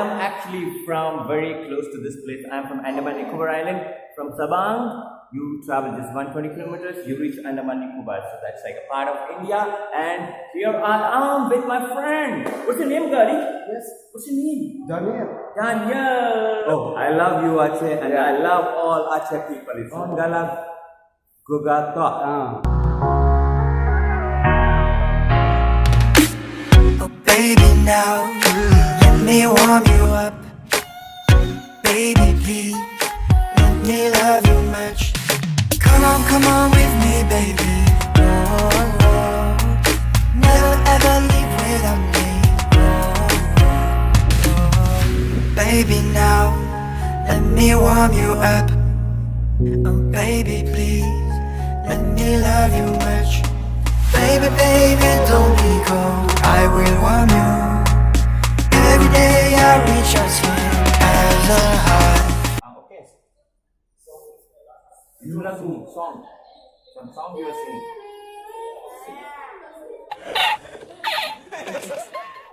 am actually from very close to this place. I am from Andaman Nikobar Island. From Sabang, you travel just 120 kilometers, you reach Andaman Nikobar. So that's like a part of India. And here I am with my friend. What's your name, Gary? Yes. What's your name? Daniel. Daniel. Oh, I love you, Aceh, and I love all Aceh people. It's on Galak Gugata. Oh baby, now let me warm you up. Baby, please let me love you much. Come on with me, baby. Oh, never ever leave without me. Baby, now let me warm you up. Oh baby, please let me love you much. Baby, don't be cold, I will warm you. Every day I reach out to you as a heart. Okay. You love me, song. Some song you are singing.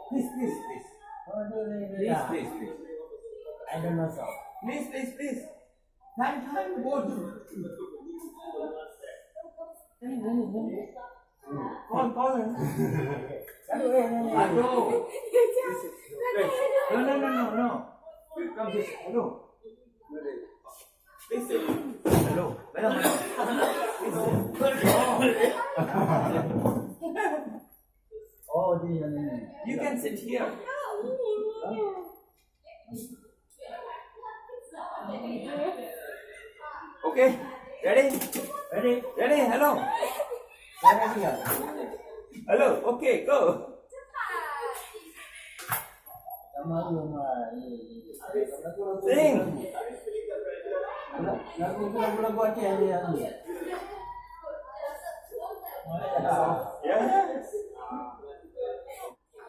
Please. Please. I don't know song. Please. Time, go to. Call him. Hello. No. Come this. Hello. Please. Hello. Oh, You can sit here. Okay. Ready? Hello. Hello. Okay, go. Sing. Lagu Aceh yang ni.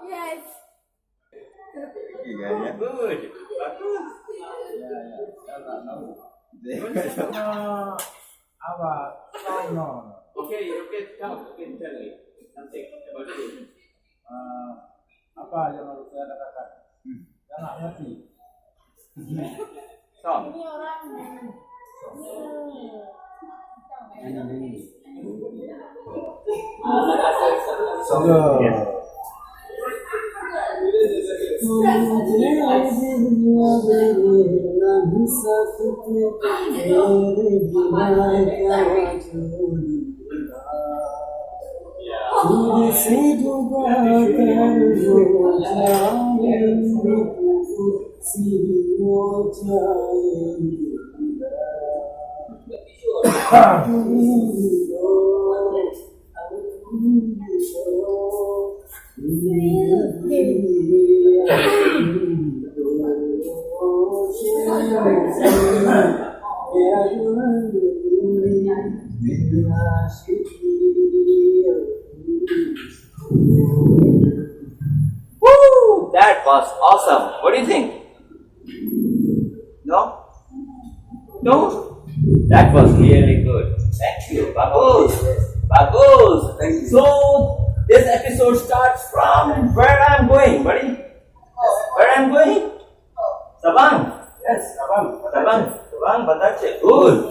Yes. Good. Bagus. Apa? No. Okay, come. Okay, tell me something about it. Apa yang harus saya katakan? Saya nggak ngerti. Song. Yes. Woo! That was awesome. What do you think? No? That was really good. Thank you. Bagus. Thank you. So this episode starts from where I'm going, buddy. Where I'm going? Sabang. Yes, Sabang, Aceh. Good.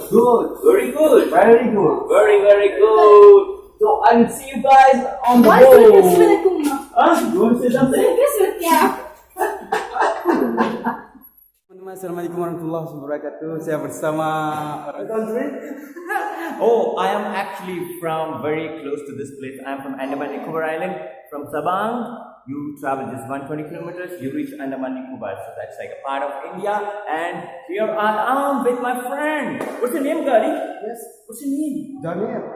Very good. Very good. Very good. So I will see you guys on the road. You want to say something? Teman-teman, Assalamualaikum warahmatullahi wabarakatuh. Saya bersama Oh, I am actually from very close to this place. I am from Andaman Nikobar Island. From Sabang, you travel just 120 kilometers, you reach Andaman Nikobar. So that's like a part of India. And here I am with my friend. What's your name, Gary? Yes. What's your name? Daniel.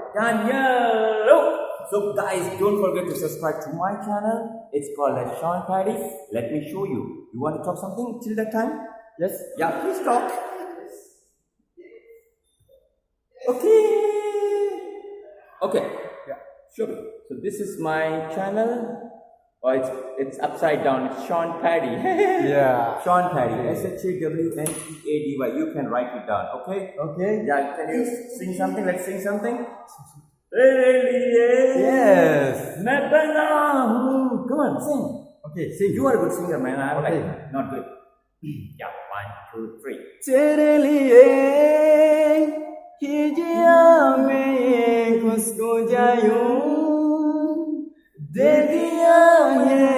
Oh. So guys, don't forget to subscribe to my channel. It's called as shawnpady. Let me show you. You want to talk something till that time? Yes. Yeah, please talk. Okay. Yeah. Sure. So this is my channel. Oh, it's upside down. It's shawnpady. Yeah. shawnpady. SHAWNPADY. You can write it down. Okay. Okay. Yeah. Can you sing something? Let's sing something. Yes. Come on, sing. Okay, sing. You are a good singer, man. I'm Okay. like not good. Yeah, 1, 2, 3. तेरे लिए हिजिया में खुशको जायूं दे दिया है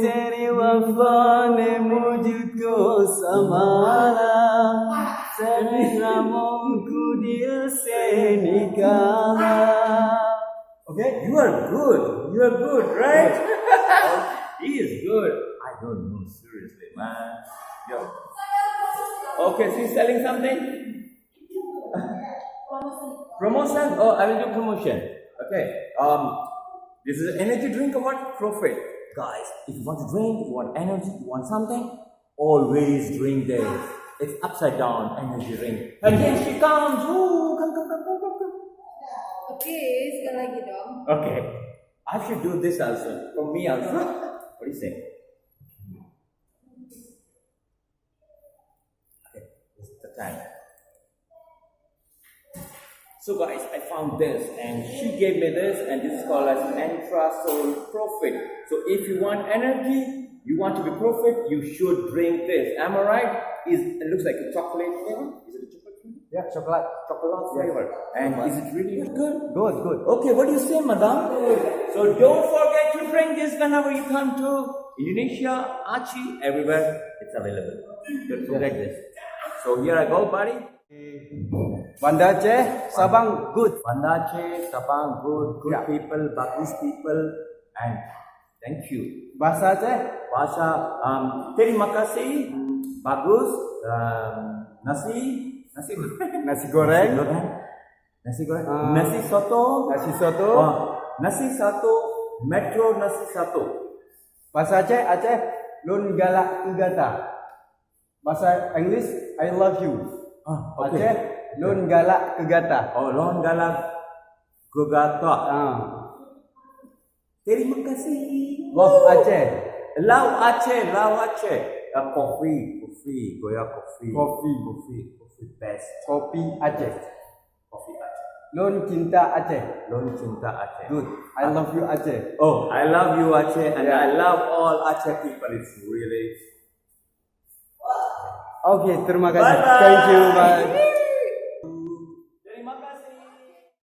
तेरी वफा ने मुझको संभाला तेरे नामों को दिल से निकाला. Okay, you are good, right? He is good. I don't know, seriously, man. Yo. Okay, she's selling something? Promotion? Oh, I will do promotion. Okay. This is an energy drink or what? Profit. Guys, if you want to drink, you want energy, you want something, always drink this. It's upside down energy drink. And here she comes. Ooh, come. Oke, sekali lagi dong. Okay. I should do this also. For me also. What do you say? Okay, this is the time. So guys, I found this and she gave me this and this is called as Soul Profit. So if you want energy, you want to be profit, you should drink this. Am I right? It looks like a chocolate flavor. Is it a chocolate flavor? Yeah, chocolate. Chocolate flavor. And is it really good? Good. Okay, what do you say, madam? So don't forget to drink this whenever you come to Indonesia, Aceh, everywhere. It's available. Don't forget this. So here I go, buddy. Banda Aceh, Sabang, good. Banda Aceh, Sabang, good Yeah. people, bagus people, and thank you. Bahasa Aceh, Bahasa, terima kasih, bagus, nasi nasi goreng, nasi goreng, nasi soto, nasi soto. nasi satu, metro nasi satu. Bahasa Aceh, Lun galak igata. Bahasa English, I love you. Okay. Aceh, Lun galak kegata. Oh, lon galak gogata. Terima kasih. Love Aceh, Lau Aceh. Coffee, goya coffee. Coffee best. kopi Aceh. Coffee Aceh. Lun cinta Aceh. Lon cinta Aceh. Good. I love you Aceh. Oh, I love you Aceh and Yeah. I love all Aceh people. It's really. Oke, terima kasih. Bye-bye. Thank you. Bye.